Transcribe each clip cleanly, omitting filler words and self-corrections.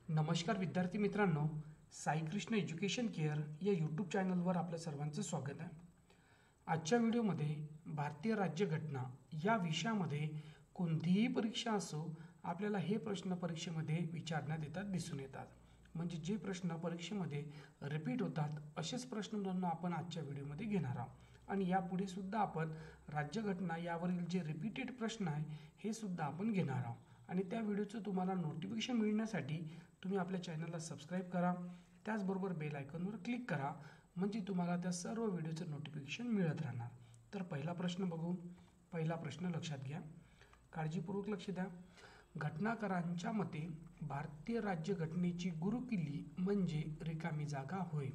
नमस्कार विद्यार्थी मित्रांनो, साईकृष्ण एज्युकेशन केअर या यूट्यूब चॅनलवर आपल्या सर्वांचं स्वागत आहे. आजच्या व्हिडिओमध्ये भारतीय राज्यघटना या विषयामध्ये कोणतीही परीक्षा असो, आपल्याला हे प्रश्न परीक्षेमध्ये विचारण्यात येतात, दिसून येतात. म्हणजे जे प्रश्न परीक्षेमध्ये रिपीट होतात असेच प्रश्न मुलांना आपण आजच्या व्हिडिओमध्ये घेणार आहोत. आणि यापुढे सुद्धा आपण राज्यघटना यावरील जे रिपीटेड प्रश्न आहे हे सुद्धा आपण घेणार आहोत. आणि त्या व्हिडिओचं तुम्हाला नोटिफिकेशन मिळण्यासाठी तुम्ही आपल्या चॅनलला सबस्क्राईब करा, त्याचबरोबर बेल आयकॉनवर क्लिक करा, म्हणजे तुम्हाला त्या सर्व व्हिडिओचं नोटिफिकेशन मिळत राहणार. तर पहिला प्रश्न बघू. पहिला प्रश्न लक्षात घ्या, काळजीपूर्वक लक्ष द्या. घटनाकारांच्या मते भारतीय राज्यघटनेची गुरुकिल्ली म्हणजे रिकामी जागा होय.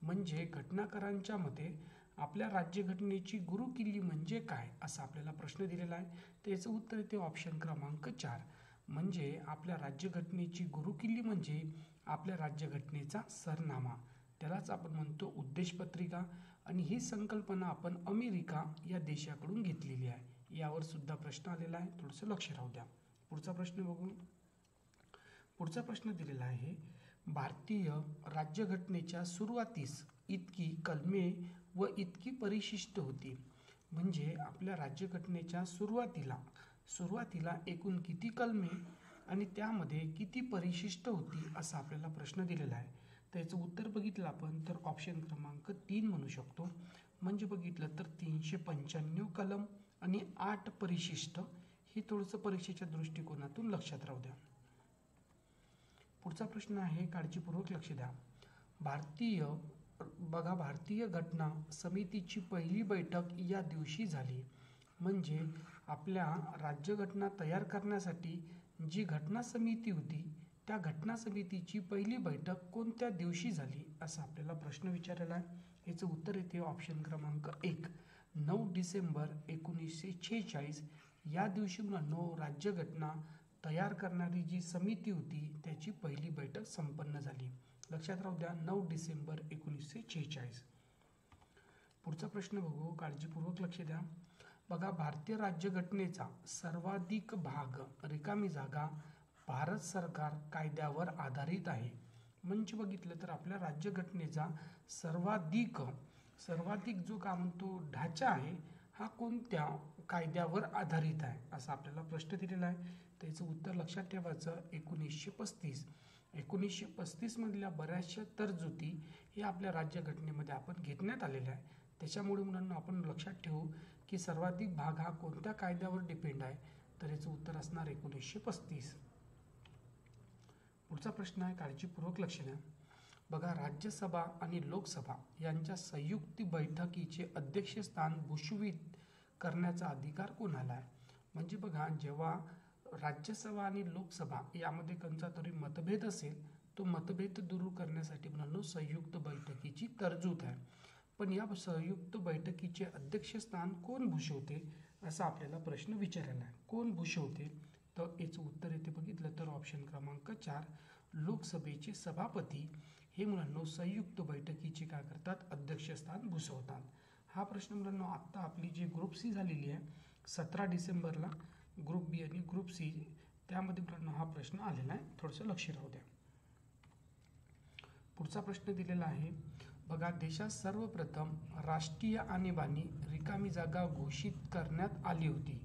म्हणजे घटनाकारांच्या मते आपल्या राज्यघटनेची गुरुकिल्ली म्हणजे काय, असा आपल्याला प्रश्न दिलेला आहे. त्याचं उत्तर येते ऑप्शन क्रमांक 4. म्हणजे आपल्या राज्यघटनेची गुरुकिल्ली म्हणजे आपल्या राज्यघटनेचा सरनामा, त्यालाच आपण म्हणतो उद्देशपत्रिका. आणि ही संकल्पना आपण अमेरिका या देशाकडून घेतलेली आहे. यावर सुद्धा प्रश्न आलेला आहे, थोडंसं लक्ष राहू द्या. पुढचा प्रश्न बघू. पुढचा प्रश्न दिलेला आहे, भारतीय राज्यघटनेच्या सुरुवातीस इतकी कलमे व इतकी परिशिष्ट होती. म्हणजे आपल्या राज्यघटनेच्या सुरुवातीला एकूण किती कलमे आणि त्यामध्ये किती परिशिष्ट होती, असा आपल्याला प्रश्न दिलेला आहे. त्याचं उत्तर बघितलं आपण तर ऑप्शन क्रमांक 3 म्हणू शकतो. म्हणजे बघितलं तर 395 कलम आणि 8 परिशिष्ट. हे थोडंसं परीक्षेच्या दृष्टिकोनातून लक्षात राहू द्या. पुढचा प्रश्न आहे, काळजीपूर्वक लक्ष द्या. भारतीय घटना समितीची पहिली बैठक या दिवशी झाली. म्हणजे आपल्या राज्यघटना तयार करण्यासाठी जी घटना समिती होती त्या घटना समितीची पहिली बैठक कोणत्या दिवशी झाली, असा आपल्याला प्रश्न विचारलेला आहे. याचं उत्तर येते ऑप्शन क्रमांक 1, 9 डिसेंबर 1946. या दिवशी मुलांनो राज्यघटना तयार करणारी जी समिती होती त्याची पहिली बैठक संपन्न झाली. लक्षात राहू द्या, 9 डिसेंबर 1946. पुढचा प्रश्न बघू, काळजीपूर्वक लक्ष द्या. बघा, भारतीय राज्यघटनेचा सर्वाधिक भाग रिकामी जागा भारत सरकार कायद्यावर आधारित आहे. म्हणजे बघितलं तर आपल्या राज्यघटनेचा सर्वाधिक जो का म्हणतो ढाचा आहे हा कोणत्या कायद्यावर आधारित आहे, असा आपल्याला प्रश्न दिलेला आहे. त्याचं उत्तर लक्षात ठेवायचं 1935. 1935 मधल्या बऱ्याचशा तरतुदी हे आपल्या राज्यघटनेमध्ये आपण घेण्यात आलेल्या आहे. त्याच्यामुळे मुलांना आपण लक्षात ठेवू की सर्वाधिक भाग हा कोणत्या कायद्यावर डिपेंड आहे, तर याचं उत्तर असणार 1935. पुढचा प्रश्न आहे, काळजीपूर्वक लक्ष द्या. बघा, राज्यसभा आणि लोकसभा यांच्या संयुक्त बैठकीचे अध्यक्षस्थान भूषवित करण्याचा अधिकार कोणाला आहे. म्हणजे बघा, जेव्हा राज्यसभा आणि लोकसभा यामध्ये कोणता तरी मतभेद असेल, तो मतभेद दूर करण्यासाठी मुलांना संयुक्त बैठकीची तरतूद आहे. पण या संयुक्त बैठकीचे अध्यक्षस्थान कोण भूषवते, असा आपल्याला प्रश्न विचारलेला आहे. कोण भूषवते, तर याचं उत्तर येते बघितलं तर ऑप्शन क्रमांक 4, लोकसभेचे सभापती हे मुलांना संयुक्त बैठकीचे काय करतात, अध्यक्षस्थान भूषवतात. हा प्रश्न मुलांना आत्ता आपली जी ग्रुप सी झालेली आहे 17 डिसेंबरला, ग्रुप बी आणि ग्रुप सी, त्यामध्ये मुलांना हा प्रश्न आलेला आहे, थोडंसं लक्ष राहू द्या. पुढचा प्रश्न दिलेला आहे, बघा, देशात सर्वप्रथम राष्ट्रीय आणीबाणी रिकामी जागा घोषित करण्यात आली होती.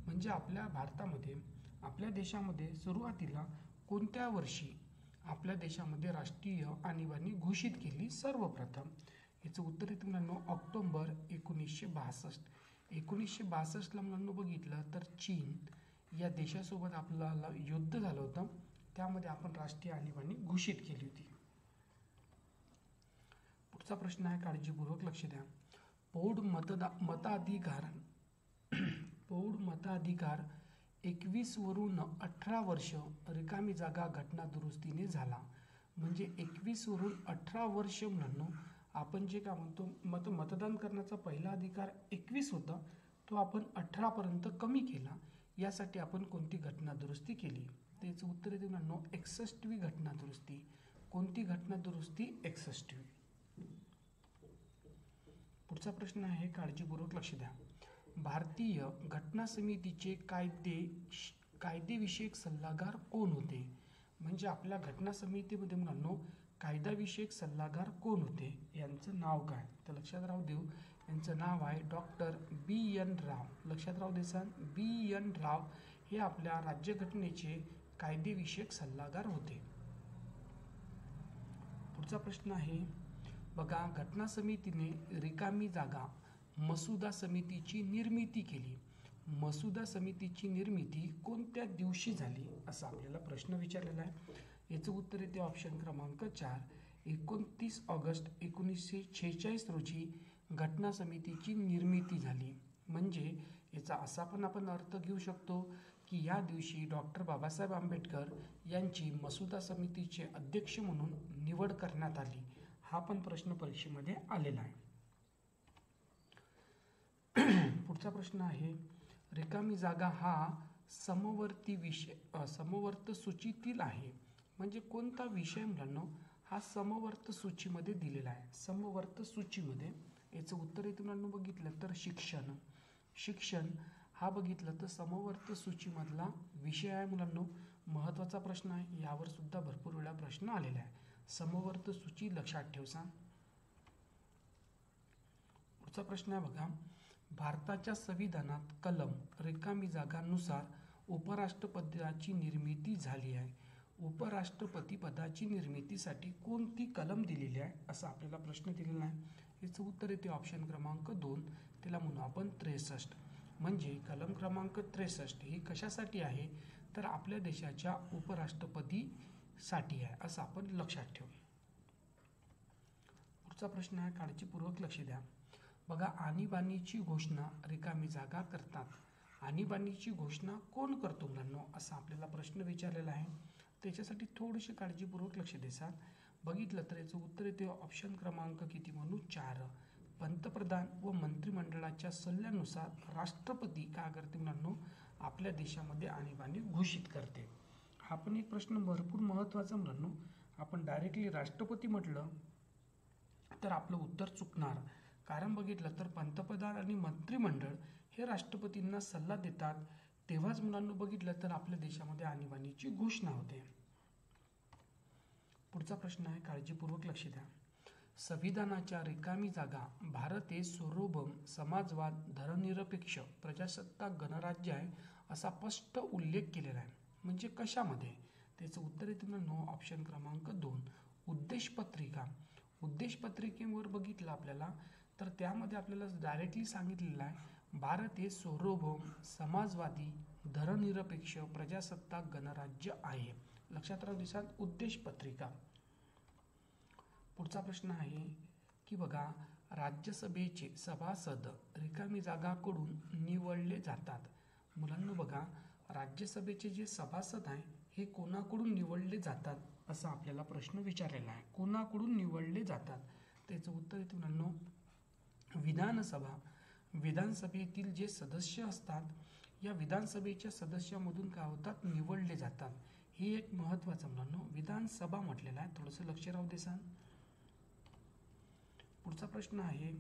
म्हणजे आपल्या भारतामध्ये, आपल्या देशामध्ये सुरुवातीला कोणत्या वर्षी आपल्या देशामध्ये राष्ट्रीय आणीबाणी घोषित केली सर्वप्रथम. याचं उत्तर येतं मुलांनो ऑक्टोबर 1962. 1962ला मुलांनो बघितलं तर चीन या देशासोबत आपल्याला युद्ध झालं होतं, त्यामध्ये आपण राष्ट्रीय आणीबाणी घोषित केली होती. पुढचा प्रश्न आहे, काळजीपूर्वक लक्ष द्या. पौढ मताधिकार 21 वरून 18 वर्ष रिकामी जागा घटना दुरुस्तीने झाला. म्हणजे 21 वरून 18 वर्ष मुलांनो आपण जे काय म्हणतो मतदान करण्याचा पहिला अधिकार 21 होता, तो आपण 18 पर्यंत कमी केला. यासाठी आपण कोणती घटना दुरुस्ती केली, त्याचं उत्तर येते मुलांनो 61वी घटना दुरुस्ती. कोणती घटना दुरुस्ती, 61वी. पुढचा प्रश्न आहे, काळजीपूर्वक लक्ष द्या. भारतीय घटना समितीचे कायदेविषयक सल्लागार कोण होते. म्हणजे आपल्या घटना समितीमध्ये मुलांनो कायदाविषयक सल्लागार कोण होते, यांचं नाव काय? तर लक्षात राहू देऊ, यांचं नाव आहे डॉक्टर B.N. राव. लक्षात राहू देसान, B.N. राव हे आपल्या राज्यघटनेचे कायदेविषयक सल्लागार होते. पुढचा प्रश्न आहे बघा, घटना समितीने रिकामी जागा मसुदा समितीची निर्मिती केली. मसुदा समितीची निर्मिती कोणत्या दिवशी झाली असा आपल्याला प्रश्न विचारलेला आहे. याचं उत्तर येते ऑप्शन क्रमांक 4, 29 ऑगस्ट 1946 रोजी घटना समितीची निर्मिती झाली. म्हणजे याचा असा पण आपण अर्थ घेऊ शकतो की या दिवशी डॉक्टर बाबासाहेब आंबेडकर यांची मसुदा समितीचे अध्यक्ष म्हणून निवड करण्यात आली. हा पण प्रश्न परीक्षेमध्ये आलेला आहे. पुढचा प्रश्न आहे, रिकामी जागा हा समवर्ती विषय समवर्त सूचीतील आहे. म्हणजे कोणता विषय मुलांनो हा समवर्त सूचीमध्ये दिलेला आहे. समवर्त सूचीमध्ये याचं उत्तर आहे मुलांनो बघितलं तर शिक्षण. शिक्षण हा बघितलं तर समवर्त सूचीमधला विषय आहे मुलांनो. महत्त्वाचा प्रश्न आहे, यावर सुद्धा भरपूर वेळा प्रश्न आलेला आहे. समवर्त सूची लक्षात ठेवसा. पुढचा प्रश्न आहे बघा, भारताच्या संविधानात कलम रिकामी जागांनुसार उपराष्ट्रपदाची निर्मिती झाली आहे. उपराष्ट्रपती पदाची निर्मितीसाठी कोणती कलम दिलेली आहे असा आपल्याला प्रश्न दिलेला आहे. याचं उत्तर येते ऑप्शन क्रमांक 2, त्याला म्हणू आपण 63. म्हणजे कलम क्रमांक 63 ही कशासाठी आहे तर आपल्या देशाच्या उपराष्ट्रपतीसाठी आहे असं आपण लक्षात ठेवू. पुढचा प्रश्न आहे, काळजीपूर्वक लक्ष द्या. बघा, आणीबाणीची घोषणा रिकामी जागा करतात. आणीबाणीची घोषणा कोण करतो मुलांनो असा आपल्याला प्रश्न विचारलेला आहे. त्याच्यासाठी थोडीशी काळजीपूर्वक लक्ष देसाल. बघितलं तर याचं उत्तर येते ऑप्शन क्रमांक किती म्हणू 4, पंतप्रधान व मंत्रिमंडळाच्या सल्ल्यानुसार राष्ट्रपती काय करते मुलांनो आपल्या देशामध्ये आणीबाणी घोषित करते. हा पण एक प्रश्न भरपूर महत्त्वाचा मुलांनो. आपण डायरेक्टली राष्ट्रपती म्हटलं तर आपलं उत्तर चुकणार. कारण बघितलं तर पंतप्रधान आणि मंत्रिमंडळ हे राष्ट्रपतींना सल्ला देतात, तेव्हाच मुलांना बघितलं तर आपल्या देशामध्ये आणीबाणीची घोषणा होते. पुढचा प्रश्न आहे, काळजीपूर्वक लक्ष द्या. संविधानाच्या रिकामी जागा भारत हे सार्वभौम समाजवाद धर्मनिरपेक्ष प्रजासत्ताक गणराज्य आहे असा स्पष्ट उल्लेख केलेला आहे. म्हणजे कशामध्ये? त्याचं उत्तर येते नो ऑप्शन क्रमांक 2, उद्देशपत्रिका. उद्देशपत्रिकेवर बघितलं आपल्याला तर त्यामध्ये आपल्याला डायरेक्टली सांगितलेलं आहे भारत हे सार्वभौम समाजवादी धर्मनिरपेक्ष प्रजासत्ताक गणराज्य आहे. लक्षात राहू दिसाल उद्देशपत्रिका. पुढचा प्रश्न आहे की बघा, राज्यसभेचे सभासद रिकामी जागाकडून निवडले जातात. मुलांना बघा, राज्यसभेचे जे सभासद आहे हे कोणाकडून निवडले जातात असा आपल्याला प्रश्न विचारलेला आहे. कोणाकडून निवडले जातात? त्याचं उत्तर येते मुलांनो विधानसभा. विधानसभेतील जे सदस्य असतात या विधानसभेच्या सदस्यामधून काय होतात निवडले जातात. हे एक महत्त्वाचं मुलांनो विधानसभा म्हटलेलं आहे, थोडंसं लक्ष राहू देसान. पुढचा प्रश्न आहे,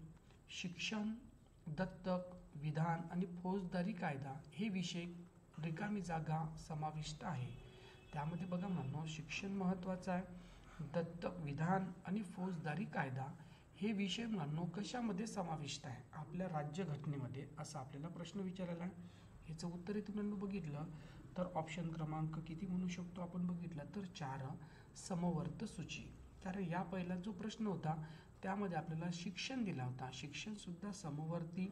शिक्षण, दत्तक, विधान आणि फौजदारी कायदा हे विषय रिकामी जागा समाविष्ट आहे. त्यामध्ये बघा मुलांनो शिक्षण महत्त्वाचं आहे, दत्तक, विधान आणि फौजदारी कायदा हे विषय मुलांनो कशामध्ये समाविष्ट आहे? आपल्या राज्यघटनेमध्ये असा आपल्याला प्रश्न विचारलेला आहे. याचं उत्तर आहे तुम्हाला बघितलं तर ऑप्शन क्रमांक किती म्हणू शकतो आपण बघितलं तर 4, समवर्त सूची. कारण या पहिला जो प्रश्न होता त्यामध्ये आपल्याला शिक्षण दिला होता. शिक्षण सुद्धा समवर्ती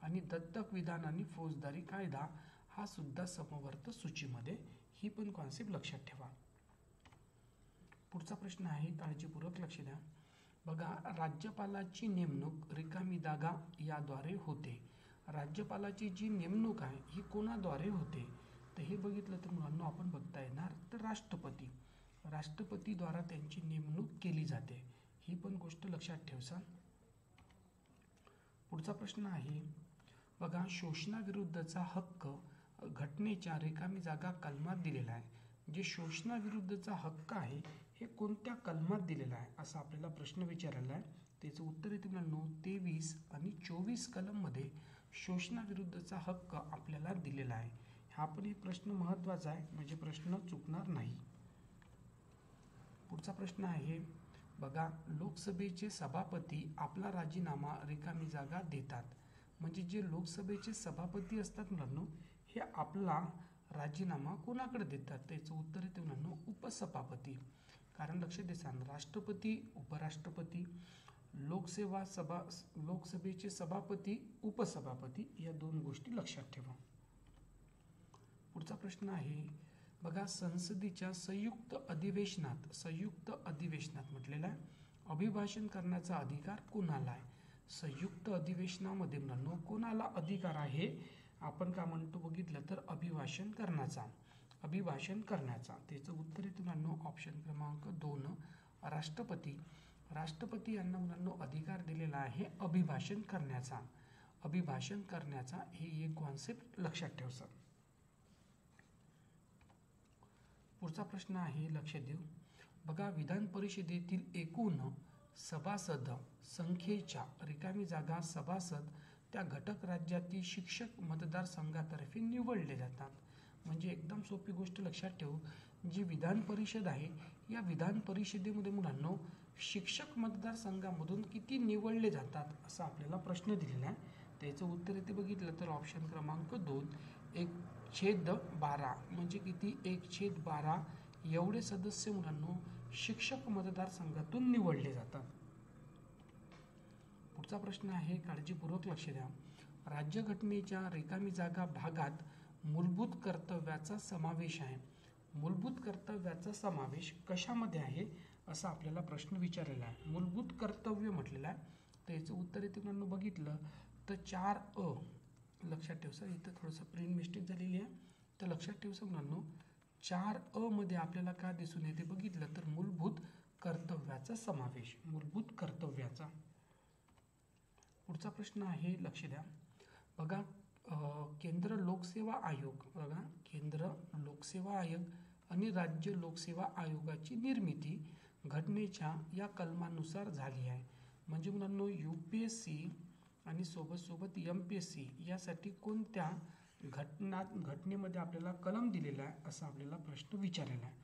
आणि दत्तक, विधान आणि फौजदारी कायदा हा सुद्धा समवर्त सूचीमध्ये. ही पण कॉन्सेप्ट लक्षात ठेवा. पुढचा प्रश्न आहे, काळजीपूर्वक लक्ष द्या. बघा, राज्यपालाची नेमणूक रिकामी जागा याद्वारे होते. राज्यपालाची जी नेमणूक आहे ही कोणाद्वारे होते? तर हे बघितलं तर मुलांना आपण बघता येणार तर राष्ट्रपती. राष्ट्रपतीद्वारा त्यांची नेमणूक केली जाते. ही पण गोष्ट लक्षात ठेवसा. पुढचा प्रश्न आहे बघा, शोषणाविरुद्धचा हक्क घटनेच्या रिकामी जागा कलमात दिलेला आहे. जे शोषणाविरुद्धचा हक्क आहे हे कोणत्या कलमात दिलेला आहे असा आपल्याला प्रश्न विचारलेला आहे. त्याचं उत्तर येते मुलांनो 23 आणि 24 कलममध्ये शोषणाविरुद्धचा हक्क आपल्याला दिलेला आहे. हा पण एक प्रश्न महत्त्वाचा आहे, म्हणजे प्रश्न चुकणार नाही. पुढचा प्रश्न आहे बघा, लोकसभेचे सभापती आपला राजीनामा रिकामी जागा देतात. म्हणजे जे लोकसभेचे सभापती असतात मुलांनो, हे आपला राजीनामा कोणाकडे देतात? त्याचं उत्तर येते मुलांनो उपसभापती. कारण लक्षात द्या, राष्ट्रपती, उपराष्ट्रपती, लोकसभेचे सभापती, उपसभापती या दोन गोष्टी लक्षात ठेवा. पुढचा प्रश्न आहे बघा, संसदेच्या संयुक्त अधिवेशनात म्हटलेला आहे अभिभाषण करण्याचा अधिकार कोणाला आहे? संयुक्त अधिवेशनामध्ये मुलांनो कोणाला अधिकार आहे? आपण का म्हणतो बघितलं तर अभिभाषण करण्याचा. त्याचं उत्तर येते मुलांनो ऑप्शन क्रमांक 2 राष्ट्रपती यांना मुलांनो अधिकार दिलेला आहे अभिभाषण करण्याचा. हे एक कॉन्सेप्ट लक्षात ठेवा. पुढचा प्रश्न आहे लक्ष देऊ बघा, विधान परिषदेतील एकूण सभासद संख्येच्या रिकामी जागा सभासद त्या घटक राज्यातील शिक्षक मतदारसंघातर्फे निवडले जातात. म्हणजे एकदम सोपी गोष्ट लक्षात ठेवू, जी विधान परिषद आहे या विधान परिषदेमध्ये मुलांनो शिक्षक मतदारसंघामधून किती निवडले जातात असा आपल्याला प्रश्न दिलेला आहे. त्याचं उत्तर इथे बघितलं तर ऑप्शन क्रमांक 2 1/12. म्हणजे किती? 1/12 एवढे सदस्य मुलांनो शिक्षक मतदारसंघातून निवडले जातात. पुढचा प्रश्न आहे, काळजीपूर्वक लक्ष द्या. राज्यघटनेच्या रिकामी जागा भागात मूलभूत कर्तव्याचा समावेश आहे. मूलभूत कर्तव्याचा समावेश कशामध्ये आहे असा आपल्याला प्रश्न विचारलेला आहे. मूलभूत कर्तव्य म्हटलेलं आहे. तर याचं उत्तर इथे मुलांनो बघितलं तर 4A लक्षात ठेवसा. इथं थोडंसं प्रिंट मिस्टेक झालेली आहे, तर लक्षात ठेवसा मुलांनो 4A मध्ये आपल्याला काय दिसून येते बघितलं तर मूलभूत कर्तव्याचा समावेश. पुढचा प्रश्न आहे लक्ष द्या बघा, केंद्र लोकसेवा आयोग आणि राज्य लोकसेवा आयोगाची निर्मिती घटनेच्या या कलमानुसार झाली आहे. म्हणजे मुलांनो UPSC आणि सोबत MPSC यासाठी कोणत्या घटनेमध्ये आपल्याला कलम दिलेला आहे असा आपल्याला प्रश्न विचारलेला आहे.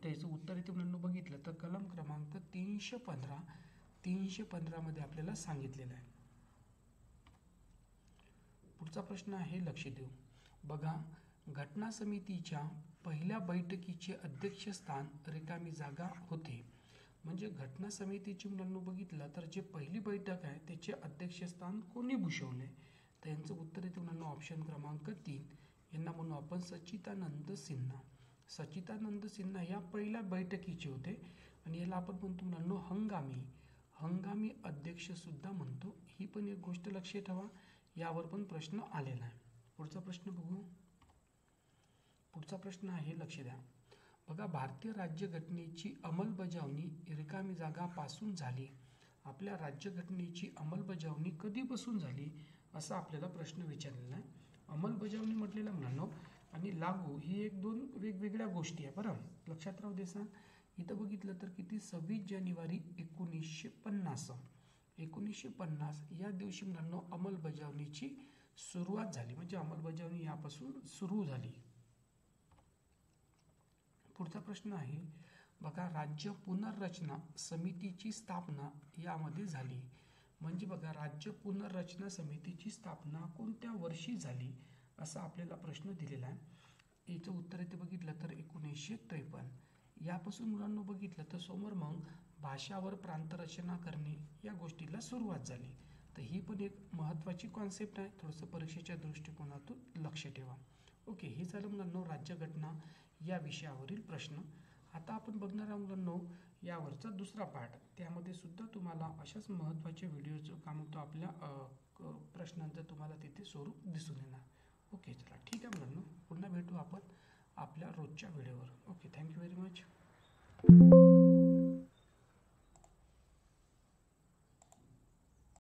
त्याचं उत्तर इथे मुलांनो बघितलं तर कलम क्रमांक 315 मध्ये आपल्याला सांगितलेलं आहे. पुढचा प्रश्न आहे लक्ष देऊ बघा, घटना समितीच्या पहिल्या बैठकीचे अध्यक्षस्थान रिकामी जागा होते. म्हणजे घटना समितीची मुलांनो बघितलं तर जे पहिली बैठक आहे त्याचे अध्यक्षस्थान कोणी भूषवले? तर यांचं उत्तर येते मुलांनो ऑप्शन क्रमांक 3. यांना म्हणू आपण सच्चिदानंद सिन्हा या पहिल्या बैठकीचे होते. आणि याला आपण म्हणतो मुलांनो हंगामी अध्यक्ष सुद्धा म्हणतो. ही पण एक गोष्ट लक्षात ठेवा, यावर पण प्रश्न आलेला आहे. पुढचा प्रश्न बघू. पुढचा प्रश्न आहे लक्ष द्या बघा, भारतीय राज्यघटनेची अंमलबजावणी रिकामी जागापासून झाली. आपल्या राज्यघटनेची अंमलबजावणी कधीपासून झाली असा आपल्याला प्रश्न विचारलेला आहे. अंमलबजावणी म्हटलेला मुलांनो आणि लागू ही एक दोन वेगवेगळ्या गोष्टी आहे. बरं लक्षात राहू दे सांग. इथं बघितलं तर किती 26 जानेवारी 1950 या दिवशी मुलांनो अंमलबजावणीची सुरुवात झाली. म्हणजे अंमलबजावणी यापासून सुरू झाली. पुढचा प्रश्न आहे बघा, राज्य पुनर्रचना समितीची स्थापना यामध्ये झाली. म्हणजे बघा, राज्य पुनर्रचना समितीची स्थापना कोणत्या वर्षी झाली असा आपल्याला प्रश्न दिलेला आहे. याचं उत्तर इथे बघितलं तर 1953. यापासून मुलांना बघितलं तर समोर मग भाषावर प्रांतरचना करणे या गोष्टीला सुरुवात झाली. तर ही पण एक महत्त्वाची कॉन्सेप्ट आहे. थोडंसं परीक्षेच्या दृष्टिकोनातून लक्ष ठेवा. ओके, हे झालं मुलांनो राज्यघटना या विषयावरील प्रश्न. आता आपण बघणार आहोत मुलांनो यावरचा दुसरा पार्ट. त्यामध्ये सुद्धा तुम्हाला अशाच महत्त्वाच्या व्हिडिओचं काम होतं. आपल्या प्रश्नांचं तुम्हाला तिथे स्वरूप दिसून येणार. ओके, चला ठीक आहे मुलांनो, पुन्हा भेटू आपण आपल्या रोजच्या व्हिडिओवर. Okay, thank you very much.